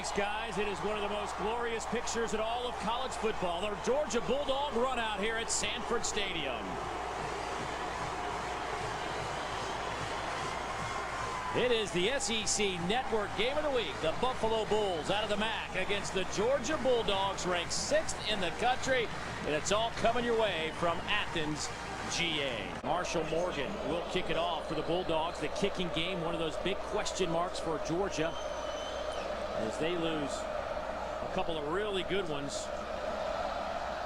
Thanks, guys. It is one of the most glorious pictures in all of college football. The Georgia Bulldog run out here at Sanford Stadium. It is the SEC Network Game of the Week. The Buffalo Bulls out of the MAC against the Georgia Bulldogs, ranked 6th in the country. And it's all coming your way from Athens, GA. Marshall Morgan will kick it off for the Bulldogs. The kicking game, one of those big question marks for Georgia, as they lose a couple of really good ones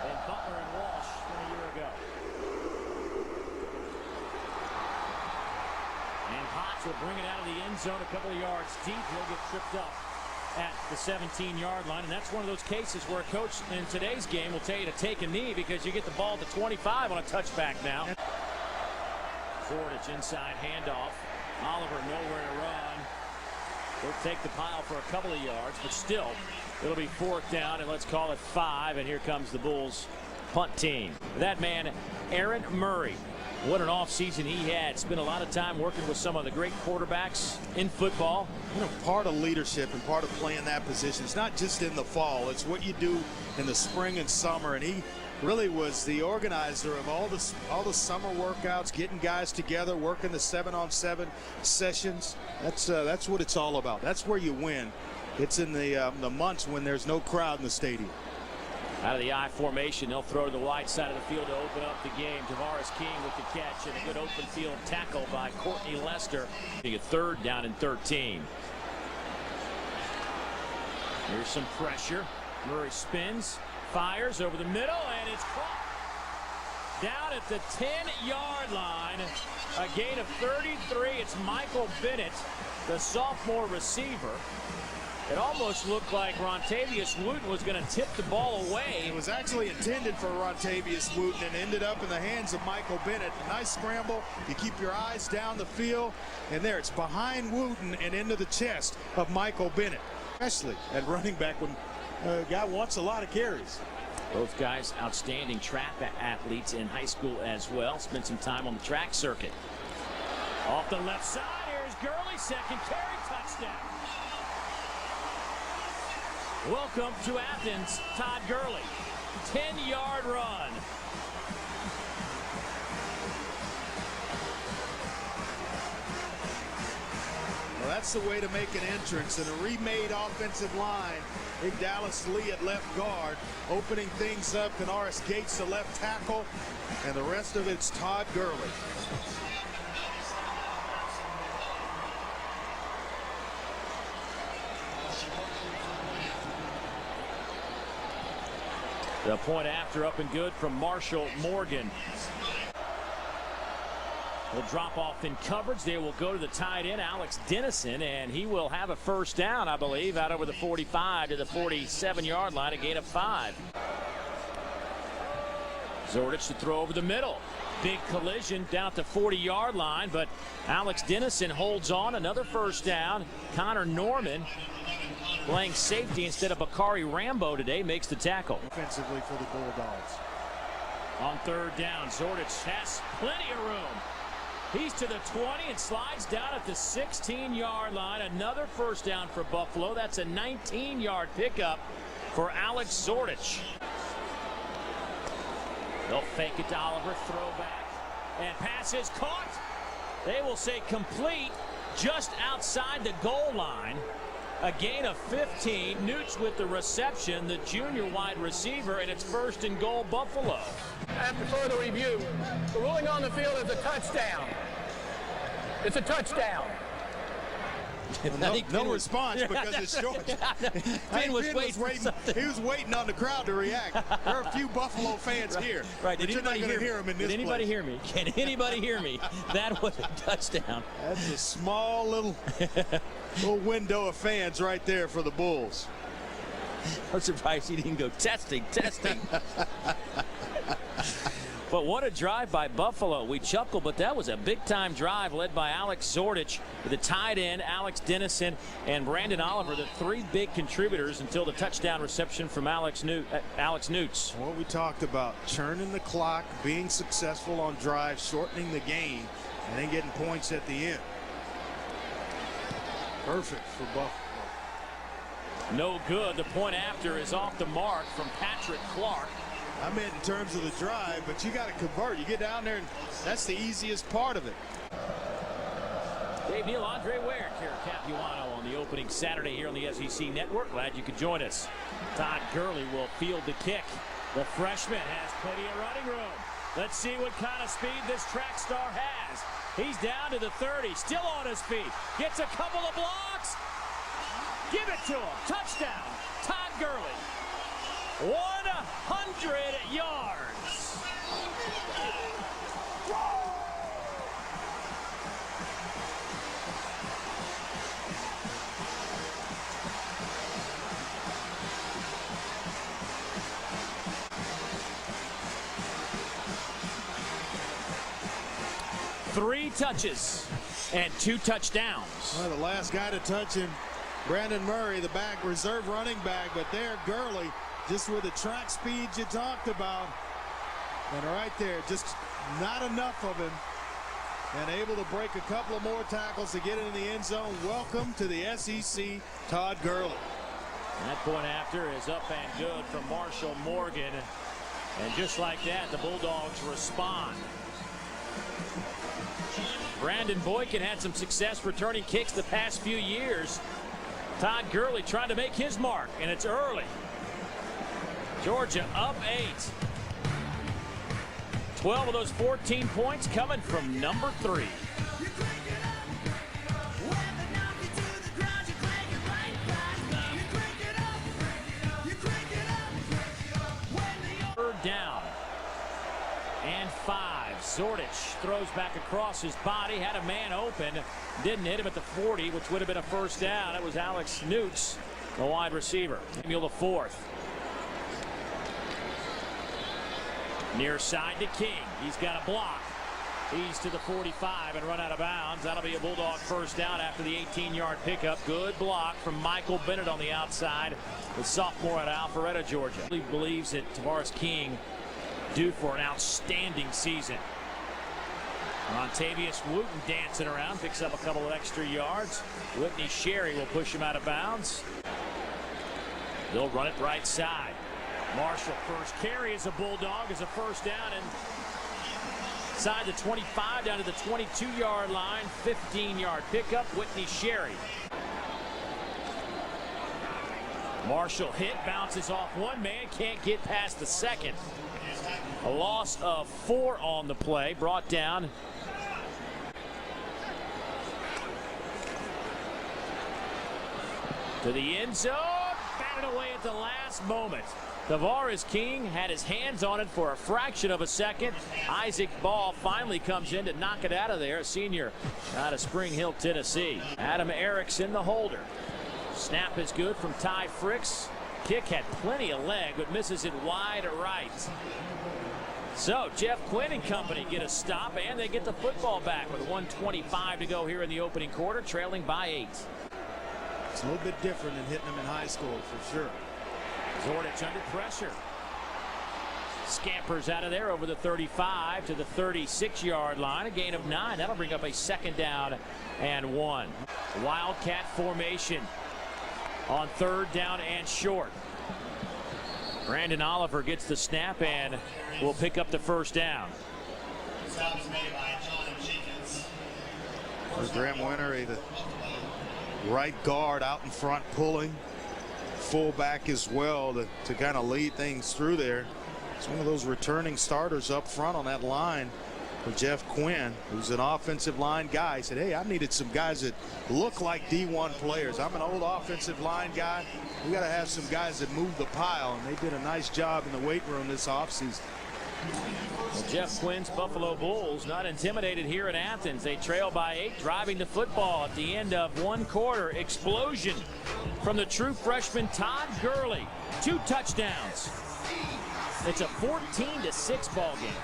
in Butler and Walsh from a year ago. And Potts will bring it out of the end zone a couple of yards deep. He'll get tripped up at the 17-yard line. And that's one of those cases where a coach in today's game will tell you to take a knee because you get the ball to 25 on a touchback now. Zordich inside handoff. Oliver nowhere to run. He'll take the pile for a couple of yards, but still, it'll be 4th down, and let's call it 5. And here comes the Bulls punt team. That man, Aaron Murray. What an offseason he had. Spent a lot of time working with some of the great quarterbacks in football. You know, part of leadership and part of playing that position, it's not just in the fall. It's what you do in the spring and summer. And he really was the organizer of all the summer workouts, getting guys together, working the 7-on-7 sessions. That's what it's all about. That's where you win. It's in the months when there's no crowd in the stadium. Out of the I formation, they'll throw to the wide side of the field to open up the game. Tavares King with the catch and a good open field tackle by Courtney Lester. A 3rd down and 13. Here's some pressure. Murray spins, fires over the middle, and it's caught down at the 10-yard line. A gain of 33. It's Michael Bennett, the sophomore receiver. It almost looked like Rontavious Wooten was going to tip the ball away. It was actually intended for Rontavious Wooten and ended up in the hands of Michael Bennett. Nice scramble. You keep your eyes down the field, and there it's behind Wooten and into the chest of Michael Bennett, especially at running back when a guy wants a lot of carries. Both guys outstanding track athletes in high school as well. Spent some time on the track circuit. Off the left side, here's Gurley, 2nd carry, touchdown. Welcome to Athens, Todd Gurley. 10-yard run. Well, that's the way to make an entrance in a remade offensive line. Big Dallas Lee at left guard, opening things up. Canaris Gates the left tackle, and the rest of it's Todd Gurley. The point after up and good from Marshall Morgan. Will drop off in coverage. They will go to the tight end, Alex Dennison, and he will have a 1st down, I believe, out over the 45 to the 47-yard line, a gain of 5. Zordich to throw over the middle. Big collision down at the 40-yard line, but Alex Dennison holds on. Another 1st down. Connor Norman, playing safety instead of Bakari Rambo today, makes the tackle. Offensively for the Bulldogs. On 3rd down, Zordich has plenty of room. He's to the 20 and slides down at the 16-yard line. Another 1st down for Buffalo. That's a 19-yard pickup for Alex Zordich. They'll fake it to Oliver, throw back, and pass is caught. They will say complete just outside the goal line. A gain of 15. Newts with the reception, the junior wide receiver, and it's 1st and goal Buffalo. After further review, the ruling on the field is a touchdown. It's a touchdown. No response because it's short. Ben was waiting. He was waiting on the crowd to react. There are a few Buffalo fans here. Right. But you're not going to hear them in this Did anybody place. hear me? Can anybody hear me? That was a touchdown. That's a small little window of fans right there for the Bulls. I'm surprised he didn't go testing. But what a drive by Buffalo. We chuckle, but that was a big-time drive led by Alex Zordich with the tight end, Alex Dennison, and Brandon Oliver, the 3 big contributors until the touchdown reception from Alex Newts. What we talked about, churning the clock, being successful on drives, shortening the game, and then getting points at the end. Perfect for Buffalo. No good. The point after is off the mark from Patrick Clark. I meant in terms of the drive, but you got to convert. You get down there, and that's the easiest part of it. Dave Neal, Andre Ware, Kara Capuano on the opening Saturday here on the SEC Network. Glad you could join us. Todd Gurley will field the kick. The freshman has plenty of running room. Let's see what kind of speed this track star has. He's down to the 30, still on his feet. Gets a couple of blocks. Give it to him. Touchdown, Todd Gurley. 100 yards. Three touches and 2 touchdowns. Well, the last guy to touch him, Brandon Murray, the back reserve running back, but there Gurley, just with the track speed you talked about, and right there, just not enough of him, and able to break a couple of more tackles to get into the end zone. Welcome to the SEC, Todd Gurley. And that point after is up and good from Marshall Morgan, and just like that, the Bulldogs respond. Brandon Boykin had some success returning kicks the past few years. Todd Gurley trying to make his mark, and it's early. Georgia up 8. 12 of those 14 points coming from number 3. Third down and 5. Zordich throws back across his body, had a man open, didn't hit him at the 40, which would have been a first down. It was Alex Newts, the wide receiver. Samuel the 4th. Near side to King. He's got a block. He's to the 45 and run out of bounds. That'll be a Bulldog first down after the 18-yard pickup. Good block from Michael Bennett on the outside, the sophomore at Alpharetta, Georgia. He believes that Tavares King due for an outstanding season. Montavious Wooten dancing around, picks up a couple of extra yards. Whitney Sherry will push him out of bounds. They'll run it right side. Marshall first carry as a Bulldog is a first down inside the 25 down to the 22-yard line. 15-yard pickup. Whitney Sherry. Marshall hit, bounces off one man, can't get past the second. A loss of 4 on the play, brought down. To the end zone, batted away at the last moment. Tavares King had his hands on it for a fraction of a second. Isaac Ball finally comes in to knock it out of there. A senior out of Spring Hill, Tennessee. Adam Erickson, the holder. Snap is good from Ty Fricks. Kick had plenty of leg, but misses it wide right. So Jeff Quinn and company get a stop, and they get the football back with 1:25 to go here in the opening quarter, trailing by 8. It's a little bit different than hitting them in high school, for sure. Zordich under pressure. Scampers out of there over the 35 to the 36-yard line. A gain of 9. That'll bring up a second down and 1. Wildcat formation on third down and short. Brandon Oliver gets the snap and will pick up the first down. There's Graham Wintery, the right guard out in front pulling. Fullback as well to kind of lead things through there. It's one of those returning starters up front on that line for Jeff Quinn, who's an offensive line guy. He said, hey, I needed some guys that look like D1 players. I'm an old offensive line guy. We got to have some guys that move the pile, and they did a nice job in the weight room this offseason. Well, Jeff Quinn's Buffalo Bulls not intimidated here in Athens. They trail by 8, driving the football at the end of one quarter. Explosion from the true freshman Todd Gurley. 2 touchdowns. It's a 14-6 ball game.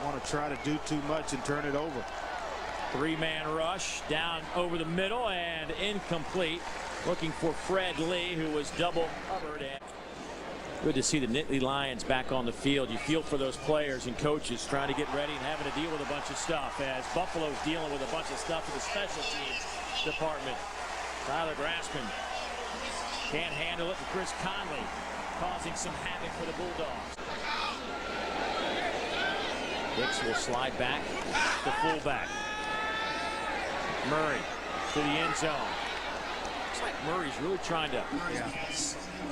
Want to try to do too much and turn it over. 3-man rush down over the middle and incomplete. Looking for Fred Lee, who was double covered. Good to see the Nittany Lions back on the field. You feel for those players and coaches trying to get ready and having to deal with a bunch of stuff, as Buffalo's dealing with a bunch of stuff in the special teams department. Tyler Grassman can't handle it, and Chris Conley causing some havoc for the Bulldogs. Hicks will slide back to fullback. Murray to the end zone. Looks like Murray's really trying to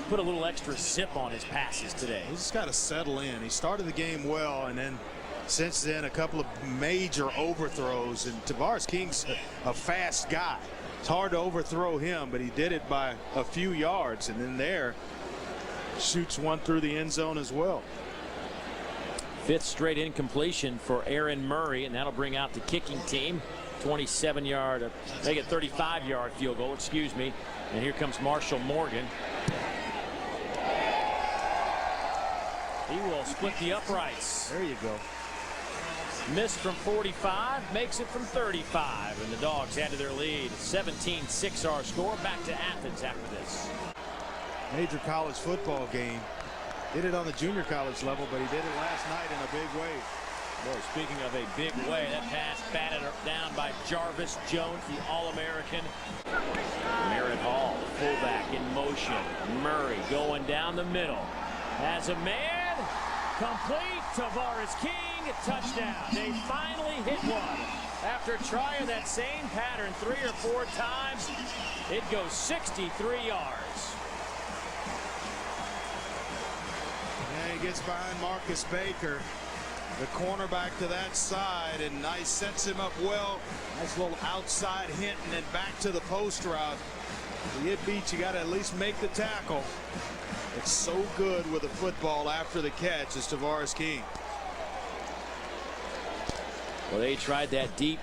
put a little extra zip on his passes today. He's just got to settle in. He started the game well, and then since then a couple of major overthrows. And Tavares King's a fast guy. It's hard to overthrow him, but he did it by a few yards, and then there shoots one through the end zone as well. Fifth straight incompletion for Aaron Murray, and that'll bring out the kicking team. 27-yard, make it 35-yard field goal, excuse me. And here comes Marshall Morgan. He will split the uprights. There you go. Missed from 45, makes it from 35, and the Dogs add to their lead. 17-6 our score. Back to Athens after this. Major college football game. Did it on the junior college level, but he did it last night in a big way. Boy, speaking of a big way, that pass batted down by Jarvis Jones, the All-American. Merritt Hall, fullback in motion. Murray going down the middle. Has a man. Complete. Tavares King, touchdown. They finally hit one. After trying that same pattern 3 or 4 times, it goes 63 yards. And he gets behind Marcus Baker, the cornerback to that side, and nice sets him up well. Nice little outside hint and then back to the post route. To get beat, you got to at least make the tackle. It's so good with a football after the catch is Tavares King. Well, they tried that deep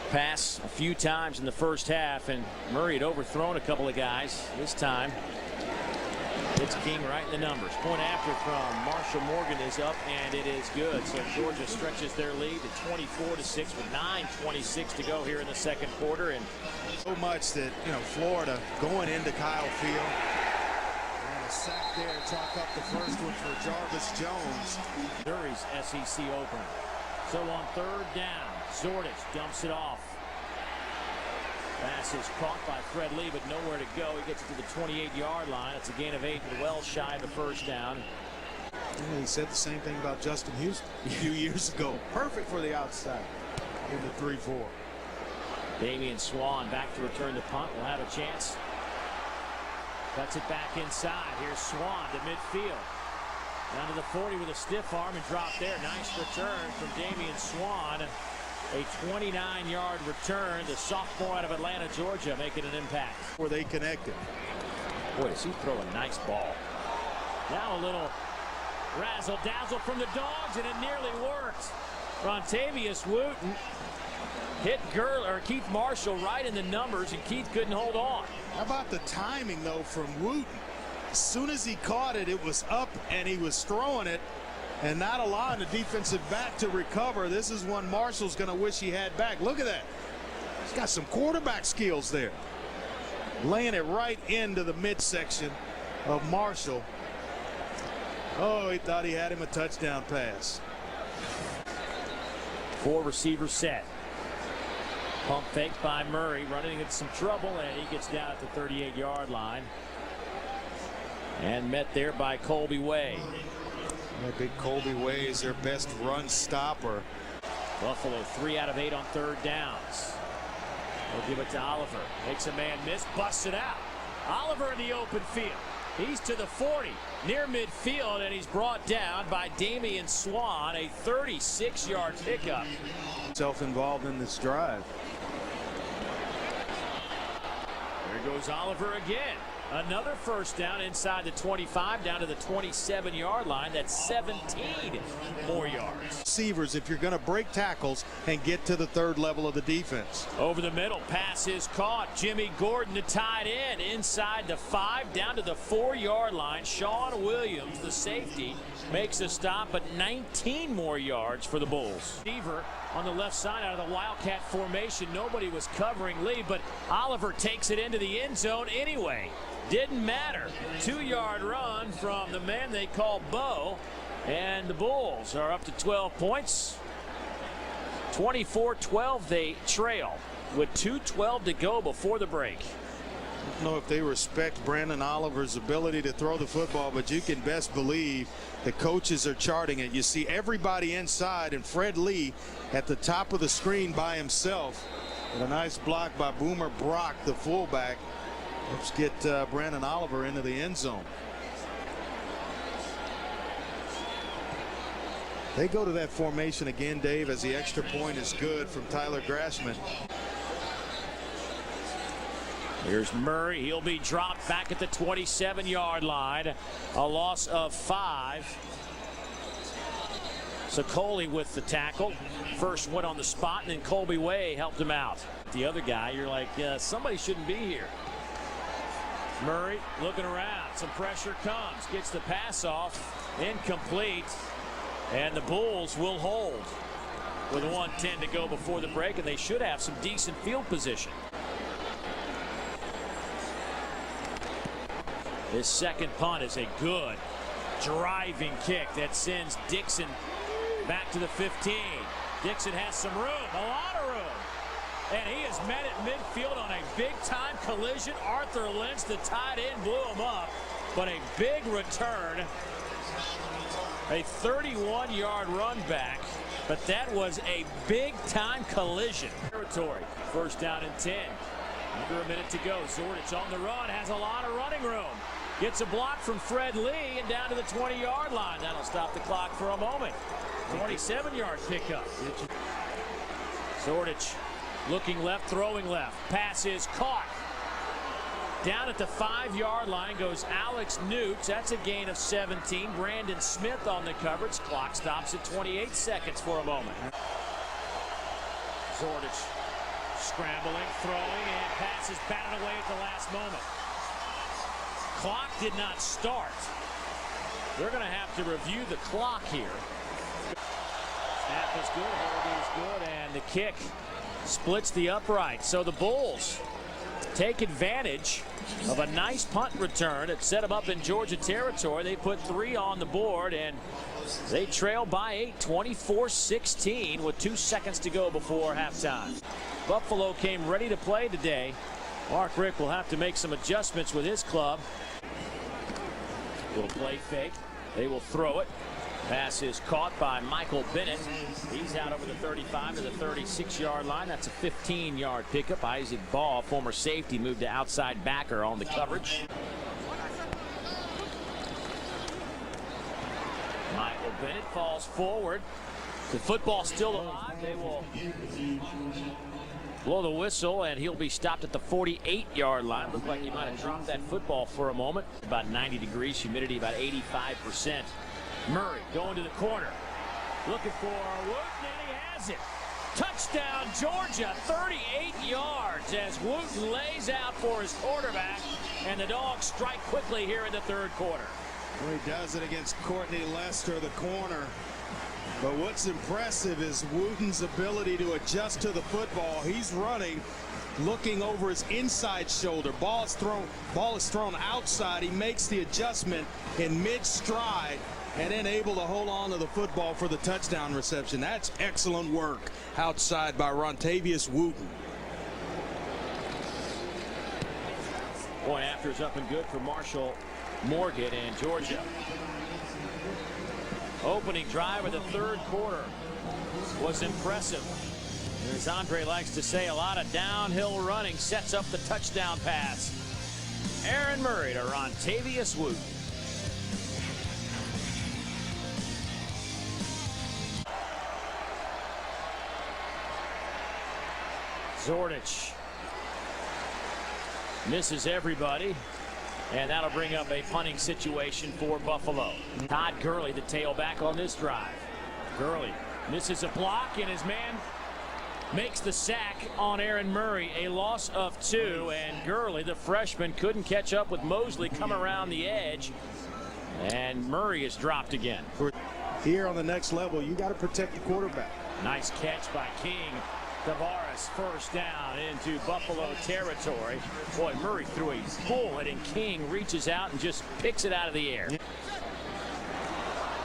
pass a few times in the first half, and Murray had overthrown a couple of guys. This time it's King right in the numbers. Point after from Marshall Morgan is up, and it is good. So Georgia stretches their lead to 24-6 with 9:26 to go here in the second quarter. And so much that, you know, Florida going into Kyle Field. And a sack there, chalk up the first one for Jarvis Jones. Missouri's SEC opener. So on third down, Zordich dumps it off. Pass is caught by Fred Lee, but nowhere to go. He gets it to the 28-yard line. It's a gain of 8, but well shy of the first down. Yeah, he said the same thing about Justin Houston a few years ago. Perfect for the outside in the 3-4. Damian Swan back to return the punt. Will have a chance. Cuts it back inside. Here's Swan to midfield. Down to the 40 with a stiff arm and drop there. Nice return from Damian Swan. A 29-yard return. The sophomore out of Atlanta, Georgia, making an impact. Where they connected. Boy, does he throw a nice ball. Now a little razzle-dazzle from the Dogs, and it nearly worked. Rontavious Wooten hit Keith Marshall right in the numbers, and Keith couldn't hold on. How about the timing, though, from Wooten? As soon as he caught it, it was up, and he was throwing it and not allowing the defensive back to recover. This is one Marshall's going to wish he had back. Look at that. He's got some quarterback skills there. Laying it right into the midsection of Marshall. Oh, he thought he had him a touchdown pass. 4 receivers set. Pump fake by Murray, running into some trouble, and he gets down at the 38-yard line. And met there by Colby Way. That big Colby Way is their best run stopper. Buffalo 3 out of 8 on third downs. They'll give it to Oliver. Makes a man miss, busts it out. Oliver in the open field. He's to the 40, near midfield, and he's brought down by Damian Swan, a 36-yard pickup. Self-involved in this drive. There goes Oliver again. Another first down inside the 25, down to the 27-yard line. That's 17 more yards. Receivers, if you're going to break tackles and get to the third level of the defense. Over the middle, pass is caught. Jimmy Gordon, the tight end, inside the 5, down to the 4-yard line. Sean Williams, the safety, makes a stop, but 19 more yards for the Bulls. Receiver on the left side out of the Wildcat formation. Nobody was covering Lee, but Oliver takes it into the end zone anyway. Didn't matter. 2-yard run from the man they call Bo, and the Bulls are up to 12 points. 24-12 they trail with 2:12 to go before the break. I don't know if they respect Brandon Oliver's ability to throw the football, but you can best believe the coaches are charting it. You see everybody inside, and Fred Lee at the top of the screen by himself. And a nice block by Boomer Brock, the fullback. Let's get Brandon Oliver into the end zone. They go to that formation again, Dave, as the extra point is good from Tyler Grassman. Here's Murray. He'll be dropped back at the 27-yard line. A loss of 5. So Coley with the tackle. First went on the spot, and then Colby Way helped him out. The other guy, you're like, somebody shouldn't be here. Murray looking around. Some pressure comes. Gets the pass off. Incomplete. And the Bulls will hold with 1:10 to go before the break, and they should have some decent field position. This second punt is a good driving kick that sends Dixon back to the 15. Dixon has some room, a lot of room. And he is met at midfield on a big-time collision. Arthur Lynch, the tight end, blew him up. But a big return. A 31-yard run back. But that was a big-time collision. Territory. First down and 10. Under a minute to go. Zordich on the run. Has a lot of running room. Gets a block from Fred Lee and down to the 20-yard line. That'll stop the clock for a moment. 27-yard pickup. Zordich looking left, throwing left. Pass is caught. Down at the 5-yard line goes Alex Newts. That's a gain of 17. Brandon Smith on the coverage. Clock stops at 28 seconds for a moment. Zordich scrambling, throwing, and passes batted away at the last moment. Clock did not start. They're going to have to review the clock here. Snap is good, hold is good, and the kick splits the upright. So the Bulls take advantage of a nice punt return that set them up in Georgia territory. They put 3 on the board, and they trail by 8, 24-16 with 2 seconds to go before halftime. Buffalo came ready to play today. Mark Richt will have to make some adjustments with his club. Little play fake. They will throw it. Pass is caught by Michael Bennett. He's out over the 35 to the 36-yard line. That's a 15-yard pickup. Isaac Ball, former safety, moved to outside backer on the coverage. Michael Bennett falls forward. The football still alive. They will blow the whistle, and he'll be stopped at the 48-yard line. Looked like he might have dropped that football for a moment. About 90 degrees, humidity about 85%. Murray going to the corner, looking for Wooten, and he has it. Touchdown, Georgia, 38 yards as Wooten lays out for his quarterback, and the Dogs strike quickly here in the third quarter. Well, he does it against Courtney Lester, the corner. But what's impressive is Wooten's ability to adjust to the football. He's running, looking over his inside shoulder. Ball is thrown outside. He makes the adjustment in mid-stride and then able to hold on to the football for the touchdown reception. That's excellent work outside by Rontavious Wooten. Point after is up and good for Marshall Morgan and Georgia. Opening drive of the third quarter was impressive. As Andre likes to say, a lot of downhill running sets up the touchdown pass. Aaron Murray to Rontavious Wooten. Zordich misses everybody, and that'll bring up a punting situation for Buffalo. Todd Gurley, the tailback on this drive. Gurley misses a block, and his man makes the sack on Aaron Murray. A loss of 2, and Gurley, the freshman, couldn't catch up with Mosley, come around the edge, and Murray is dropped again. Here on the next level, you got to protect the quarterback. Nice catch by King. Tavares first down into Buffalo territory. Boy, Murray threw a bullet, and King reaches out and just picks it out of the air.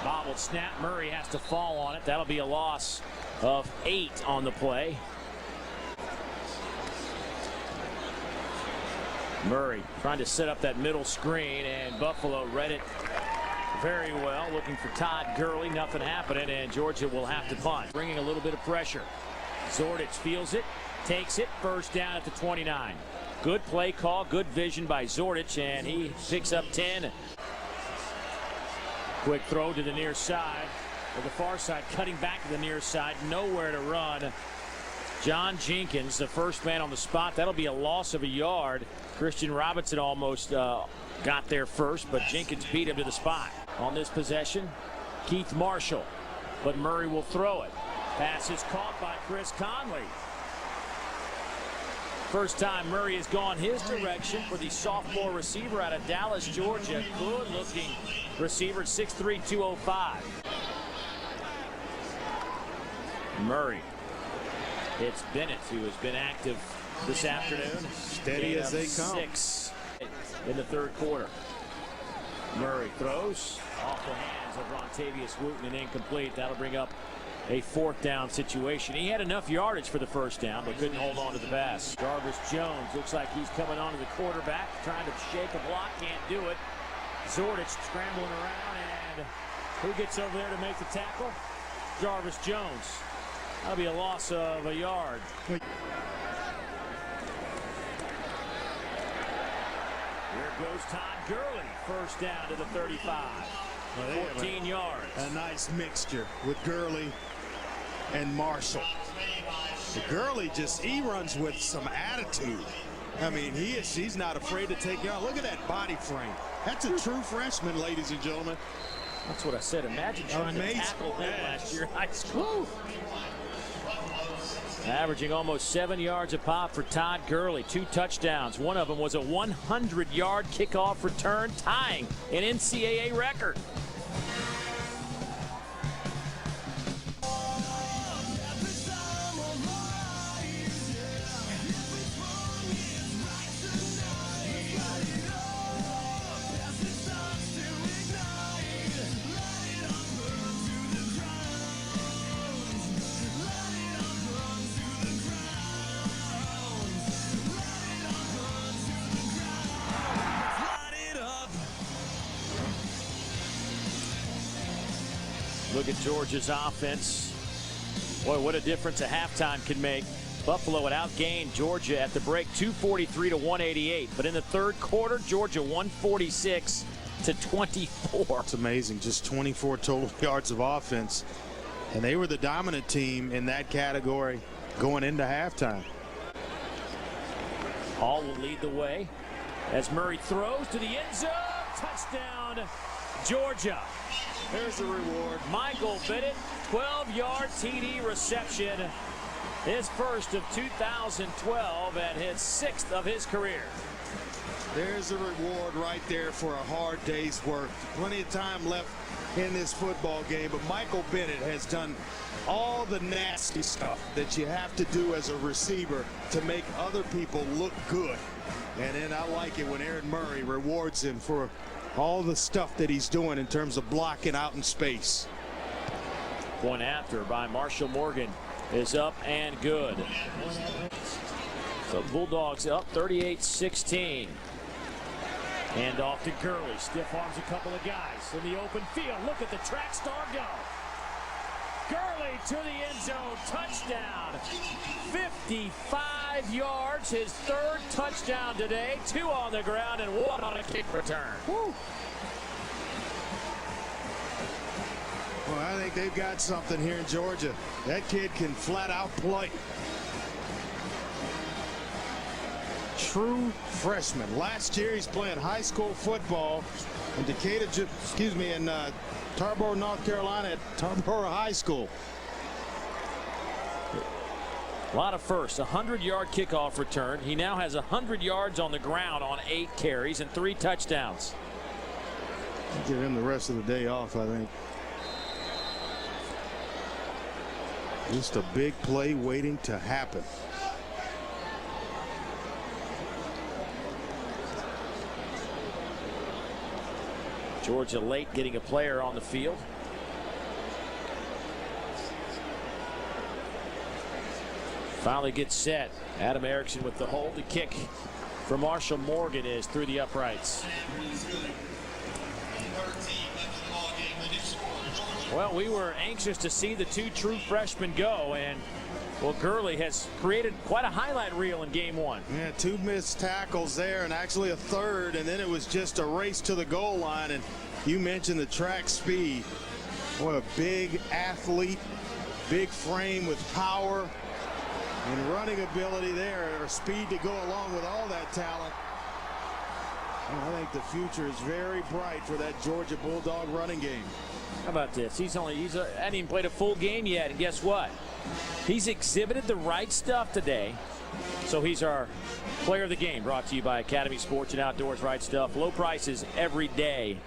Bobbled snap. Murray has to fall on it. That'll be a loss of 8 on the play. Murray trying to set up that middle screen, and Buffalo read it very well, looking for Todd Gurley. Nothing happening, and Georgia will have to punt, bringing a little bit of pressure. Zordich feels it, takes it, first down at the 29. Good play call, good vision by Zordich, and he picks up 10. Quick throw to the near side, or the far side, cutting back to the near side, nowhere to run. John Jenkins, the first man on the spot. That'll be a loss of a yard. Christian Robinson almost got there first, but Jenkins beat him to the spot. On this possession, Keith Marshall, but Murray will throw it. Pass is caught by Chris Conley. First time Murray has gone his direction for the sophomore receiver out of Dallas, Georgia. Good looking receiver, 6'3", 205. Murray. It's Bennett who has been active this afternoon. Steady as they come. 6 in the third quarter. Murray throws off the hands of Rontavious Wooten and incomplete. That'll bring up a fourth down situation. He had enough yardage for the first down, but couldn't hold on to the pass. Jarvis Jones looks like he's coming onto the quarterback, trying to shake a block, can't do it. Zordich scrambling around, and who gets over there to make the tackle? Jarvis Jones. That'll be a loss of a yard. Here goes Todd Gurley, first down to the 35. 14 yards. A nice mixture with Gurley and Marshall. Gurley he runs with some attitude. I mean, he's not afraid to take out. Look at that body frame. That's a true freshman, ladies and gentlemen. That's what I said. Imagine trying to tackle him last year in high school. Averaging almost 7 yards a pop for Todd Gurley. 2 touchdowns. One of them was a 100-yard kickoff return, tying an NCAA record. Look at Georgia's offense. Boy, what a difference a halftime can make. Buffalo had outgained Georgia at the break 243 to 188. But in the third quarter, Georgia 146 to 24. It's amazing. Just 24 total yards of offense. And they were the dominant team in that category going into halftime. Hall will lead the way as Murray throws to the end zone. Touchdown, Georgia. There's the reward. Michael Bennett, 12-yard TD reception. His first of 2012 and his 6th of his career. There's a reward right there for a hard day's work. Plenty of time left in this football game, but Michael Bennett has done all the nasty stuff that you have to do as a receiver to make other people look good. And then I like it when Aaron Murray rewards him for all the stuff that he's doing in terms of blocking out in space. Point after by Marshall Morgan is up and good. So Bulldogs up 38-16. And off to Gurley. Stiff arms a couple of guys in the open field. Look at the track star go. Gurley to the end zone. Touchdown. 55 yards. His 3rd touchdown today. 2 on the ground and 1 on a kick return. Woo. Well, I think they've got something here in Georgia. That kid can flat out play. True freshman. Last year he's playing high school football in in Tarboro, North Carolina at Tarboro High School. A lot of firsts. 100-yard kickoff return. He now has 100 yards on the ground on 8 carries and 3 touchdowns. Give him the rest of the day off, I think. Just a big play waiting to happen. Georgia late getting a player on the field. Finally gets set. Adam Erickson with the hold. The kick for Marshall Morgan is through the uprights. Well, we were anxious to see the two true freshmen go, and well, Gurley has created quite a highlight reel in game one. Yeah, 2 missed tackles there and actually a third, and then it was just a race to the goal line. And you mentioned the track speed. What a big athlete, big frame with power and running ability there, or speed to go along with all that talent. And I think the future is very bright for that Georgia Bulldog running game. How about this? He's hadn't even played a full game yet, and guess what? He's exhibited the right stuff today. So he's our player of the game, brought to you by Academy Sports and Outdoors. Right stuff, low prices every day.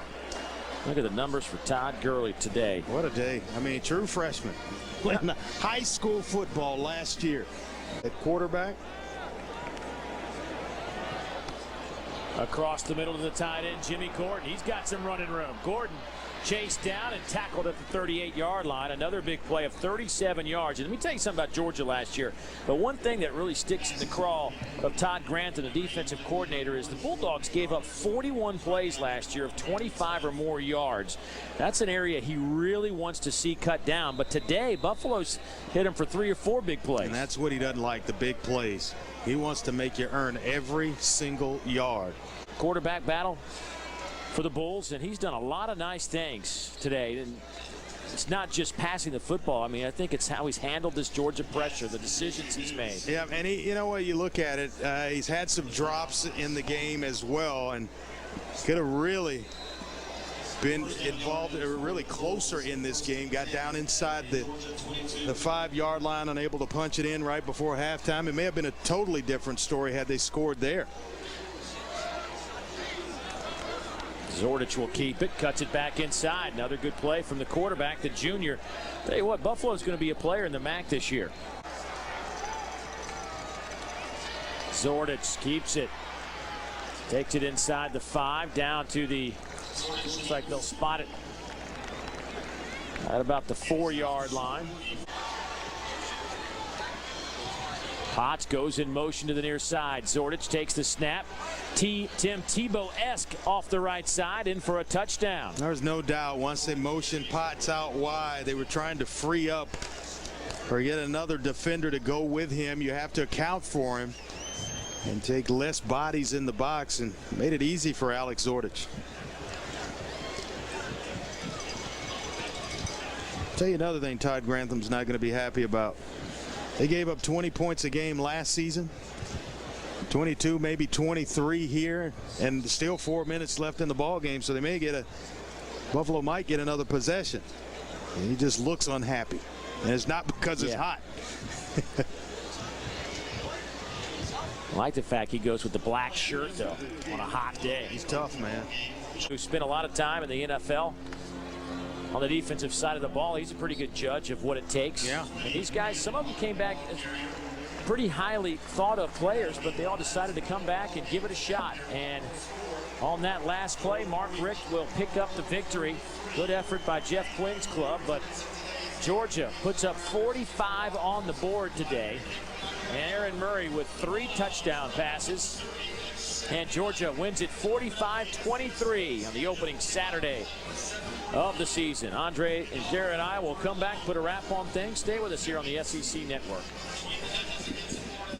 Look at the numbers for Todd Gurley today. What a day. I mean, true freshman. Playing high school football last year. At quarterback. Across the middle to the tight end, Jimmy Gordon. He's got some running room. Gordon chased down and tackled at the 38-yard line. Another big play of 37 yards. And let me tell you something about Georgia last year. But one thing that really sticks in the craw of Todd Grantham, the defensive coordinator, is the Bulldogs gave up 41 plays last year of 25 or more yards. That's an area he really wants to see cut down. But today, Buffalo's hit him for 3 or 4 big plays. And that's what he doesn't like, the big plays. He wants to make you earn every single yard. Quarterback battle for the Bulls, and he's done a lot of nice things today. And it's not just passing the football. I mean, I think it's how he's handled this Georgia pressure, the decisions he's made. Yeah, and you know what, you look at it, he's had some drops in the game as well, and could have really been involved, or really closer in this game. Got down inside the 5-yard line, unable to punch it in right before halftime. It may have been a totally different story had they scored there. Zordich will keep it, cuts it back inside. Another good play from the quarterback, the junior. Tell you what, Buffalo's going to be a player in the MAC this year. Zordich keeps it. Takes it inside the 5, down to the, looks like they'll spot it at about the 4-yard line. Potts goes in motion to the near side. Zordich takes the snap. Tim Tebow-esque off the right side, in for a touchdown. There's no doubt once they motioned Potts out wide, they were trying to free up or get another defender to go with him. You have to account for him and take less bodies in the box, and made it easy for Alex Zordich. Tell you another thing Todd Grantham's not going to be happy about. They gave up 20 points a game last season. 22, maybe 23 here, and still 4 minutes left in the ball game, so they may get Buffalo might get another possession. And he just looks unhappy, and it's not because it's hot. I like the fact he goes with the black shirt, though, on a hot day. He's tough, man. Who spent a lot of time in the NFL on the defensive side of the ball. He's a pretty good judge of what it takes. Yeah. And these guys, some of them came back as pretty highly thought of players, but they all decided to come back and give it a shot. And on that last play, Mark Richt will pick up the victory. Good effort by Jeff Quinn's club, but Georgia puts up 45 on the board today. And Aaron Murray with 3 touchdown passes. And Georgia wins it 45-23 on the opening Saturday of the season. Andre and Jared and I will come back, put a wrap on things. Stay with us here on the SEC Network.